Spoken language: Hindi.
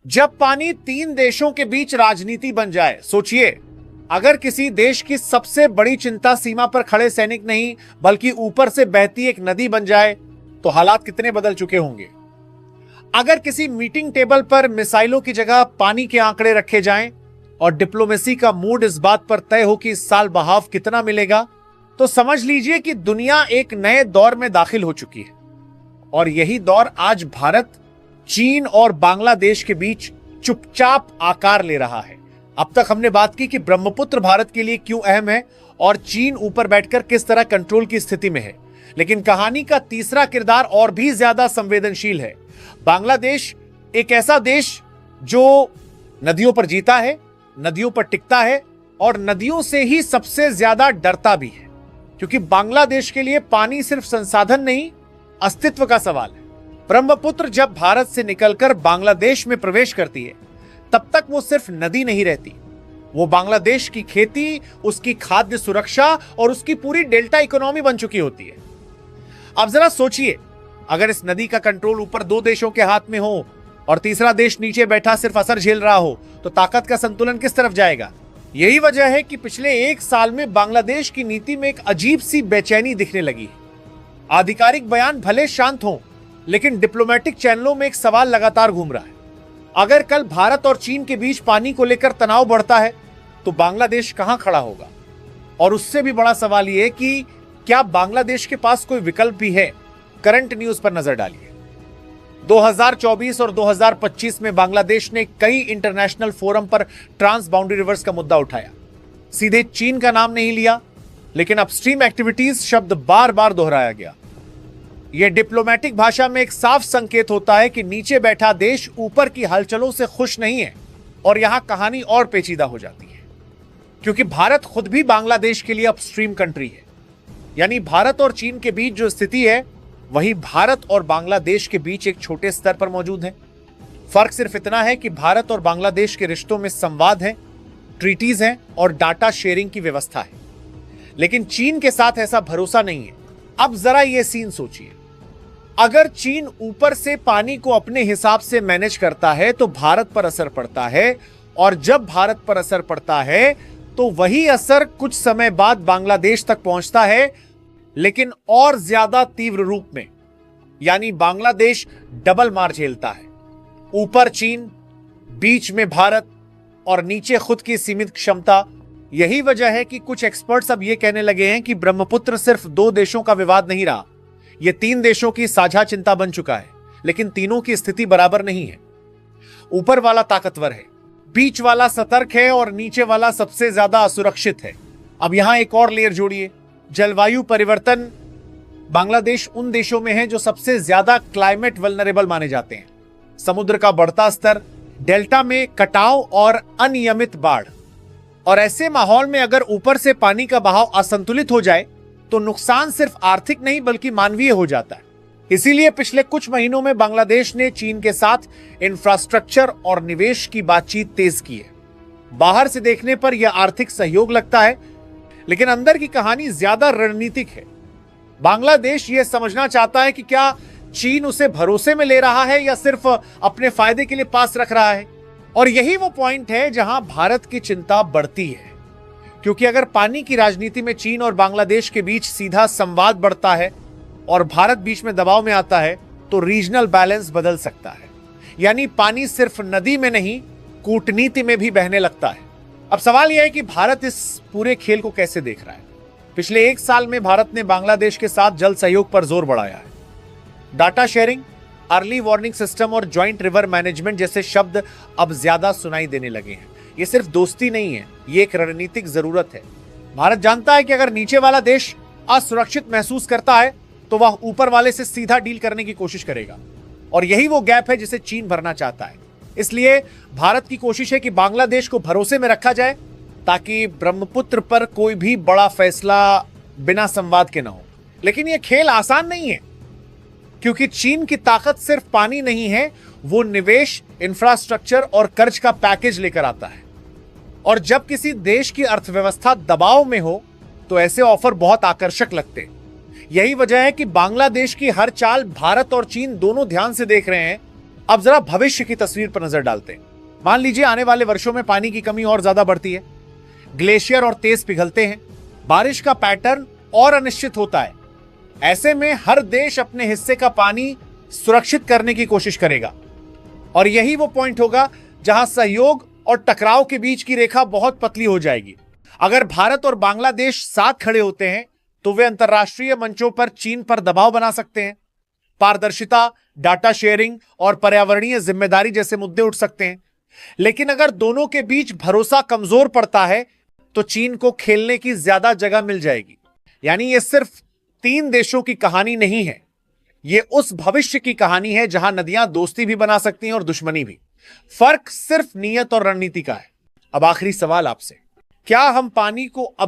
जब पानी तीन देशों के बीच राजनीति बन जाए, सोचिए, अगर किसी देश की सबसे बड़ी चिंता सीमा पर खड़े सैनिक नहीं बल्कि ऊपर से बहती एक नदी बन जाए तो हालात कितने बदल चुके होंगे। अगर किसी मीटिंग टेबल पर मिसाइलों की जगह पानी के आंकड़े रखे जाएं और डिप्लोमेसी का मूड इस बात पर तय हो कि इस साल बहाव कितना मिलेगा, तो समझ लीजिए कि दुनिया एक नए दौर में दाखिल हो चुकी है। और यही दौर आज भारत, चीन और बांग्लादेश के बीच चुपचाप आकार ले रहा है। अब तक हमने बात की कि ब्रह्मपुत्र भारत के लिए क्यों अहम है और चीन ऊपर बैठकर किस तरह कंट्रोल की स्थिति में है, लेकिन कहानी का तीसरा किरदार और भी ज्यादा संवेदनशील है। बांग्लादेश एक ऐसा देश जो नदियों पर जीता है, नदियों पर टिकता है और नदियों से ही सबसे ज्यादा डरता भी है, क्योंकि बांग्लादेश के लिए पानी सिर्फ संसाधन नहीं, अस्तित्व का सवाल है। ब्रह्मपुत्र जब भारत से निकलकर बांग्लादेश में प्रवेश करती है, तब तक वो सिर्फ नदी नहीं रहती, वो बांग्लादेश की खेती, उसकी खाद्य सुरक्षा और उसकी पूरी डेल्टा इकोनॉमी बन चुकी होती है। अब जरा सोचिए, अगर इस नदी का कंट्रोल ऊपर दो देशों के हाथ में हो और तीसरा देश नीचे बैठा सिर्फ असर झेल रहा हो, तो ताकत का संतुलन किस तरफ जाएगा। यही वजह है कि पिछले एक साल में बांग्लादेश की नीति में एक अजीब सी बेचैनी दिखने लगी है। आधिकारिक बयान भले शांत हों, लेकिन डिप्लोमेटिक चैनलों में एक सवाल लगातार घूम रहा है। अगर कल भारत और चीन के बीच पानी को लेकर तनाव बढ़ता है तो बांग्लादेश कहां खड़ा होगा। और उससे भी बड़ा सवाल यह कि क्या बांग्लादेश के पास कोई विकल्प भी है। करंट न्यूज पर नजर डालिए। 2024 और 2025 में बांग्लादेश ने कई इंटरनेशनल फोरम पर ट्रांस बाउंड्री रिवर्स का मुद्दा उठाया। सीधे चीन का नाम नहीं लिया, लेकिन अपस्ट्रीम एक्टिविटीज शब्द बार बार दोहराया गया। यह डिप्लोमेटिक भाषा में एक साफ संकेत होता है कि नीचे बैठा देश ऊपर की हलचलों से खुश नहीं है। और यहां कहानी और पेचीदा हो जाती है, क्योंकि भारत खुद भी बांग्लादेश के लिए अपस्ट्रीम कंट्री है। यानी भारत और चीन के बीच जो स्थिति है, वही भारत और बांग्लादेश के बीच एक छोटे स्तर पर मौजूद है। फर्क सिर्फ इतना है कि भारत और बांग्लादेश के रिश्तों में संवाद है, ट्रीटीज हैं और डाटा शेयरिंग की व्यवस्था है। लेकिन चीन के साथ ऐसा भरोसा नहीं है। अब जरा यह सीन सोचिए, अगर चीन ऊपर से पानी को अपने हिसाब से मैनेज करता है तो भारत पर असर पड़ता है, और जब भारत पर असर पड़ता है तो वही असर कुछ समय बाद बांग्लादेश तक पहुंचता है, लेकिन और ज्यादा तीव्र रूप में। यानी बांग्लादेश डबल मार झेलता है, ऊपर चीन, बीच में भारत और नीचे खुद की सीमित क्षमता। यही वजह है कि कुछ एक्सपर्ट्स अब यह कहने लगे हैं कि ब्रह्मपुत्र सिर्फ दो देशों का विवाद नहीं रहा, यह तीन देशों की साझा चिंता बन चुका है। लेकिन तीनों की स्थिति बराबर नहीं है। ऊपर वाला ताकतवर है, बीच वाला सतर्क है और नीचे वाला सबसे ज्यादा असुरक्षित है। अब यहां एक और लेयर जोड़िए, जलवायु परिवर्तन। बांग्लादेश उन देशों में है जो सबसे ज्यादा क्लाइमेट वल्नरेबल माने जाते हैं। समुद्र का बढ़ता स्तर, डेल्टा में कटाव और अनियमित बाढ़। और ऐसे माहौल में अगर ऊपर से पानी का बहाव असंतुलित हो जाए तो नुकसान सिर्फ आर्थिक नहीं बल्कि मानवीय हो जाता है। इसीलिए पिछले कुछ महीनों में बांग्लादेश ने चीन के साथ इंफ्रास्ट्रक्चर और निवेश की बातचीत तेज की है। बाहर से देखने पर यह आर्थिक सहयोग लगता है, लेकिन अंदर की कहानी ज्यादा रणनीतिक है। बांग्लादेश यह समझना चाहता है कि क्या चीन उसे भरोसे में ले रहा है या सिर्फ अपने फायदे के लिए पास रख रहा है। और यही वो पॉइंट है जहां भारत की चिंता बढ़ती है, क्योंकि अगर पानी की राजनीति में चीन और बांग्लादेश के बीच सीधा संवाद बढ़ता है और भारत बीच में दबाव में आता है तो रीजनल बैलेंस बदल सकता है। यानी पानी सिर्फ नदी में नहीं, कूटनीति में भी बहने लगता है। अब सवाल यह है कि भारत इस पूरे खेल को कैसे देख रहा है। पिछले एक साल में भारत ने बांग्लादेश के साथ जल सहयोग पर जोर बढ़ाया है। Data sharing, early warning system और ज्वाइंट रिवर मैनेजमेंट जैसे शब्द अब ज्यादा सुनाई देने लगे हैं। ये सिर्फ दोस्ती नहीं है, ये एक रणनीतिक जरूरत है। भारत जानता है कि अगर नीचे वाला देश असुरक्षित महसूस करता है तो वह ऊपर वाले से सीधा डील करने की कोशिश करेगा। और यही वो गैप है जिसे चीन भरना चाहता है। इसलिए भारत की कोशिश है कि बांग्लादेश को भरोसे में रखा जाए, ताकि ब्रह्मपुत्र पर कोई भी बड़ा फैसला बिना संवाद के न हो। लेकिन यह खेल आसान नहीं है, क्योंकि चीन की ताकत सिर्फ पानी नहीं है, वो निवेश, इंफ्रास्ट्रक्चर और कर्ज का पैकेज लेकर आता है। और जब किसी देश की अर्थव्यवस्था दबाव में हो तो ऐसे ऑफर बहुत आकर्षक लगते हैं। यही वजह है कि बांग्लादेश की हर चाल भारत और चीन दोनों ध्यान से देख रहे हैं, अब जरा भविष्य की तस्वीर पर नजर डालते हैं। मान लीजिए आने वाले वर्षों में पानी की कमी और ज्यादा बढ़ती है, ग्लेशियर और तेज पिघलते हैं, बारिश का पैटर्न और अनिश्चित होता है। ऐसे में हर देश अपने हिस्से का पानी सुरक्षित करने की कोशिश करेगा और यही वो पॉइंट होगा जहां सहयोग और टकराव के बीच की रेखा बहुत पतली हो जाएगी। अगर भारत और बांग्लादेश साथ खड़े होते हैं तो वे अंतरराष्ट्रीय मंचों पर चीन पर दबाव बना सकते हैं। पारदर्शिता, डाटा शेयरिंग और पर्यावरणीय जिम्मेदारी जैसे मुद्दे उठ सकते हैं। लेकिन अगर दोनों के बीच भरोसा कमजोर पड़ता है तो चीन को खेलने की ज्यादा जगह मिल जाएगी। यानी यह सिर्फ 3 देशों की कहानी नहीं है, यह उस भविष्य की कहानी है जहां नदियां दोस्ती भी बना सकती हैं और दुश्मनी भी। फर्क सिर्फ नीयत और रणनीति का है। अब आखिरी सवाल आपसे, क्या हम पानी को अब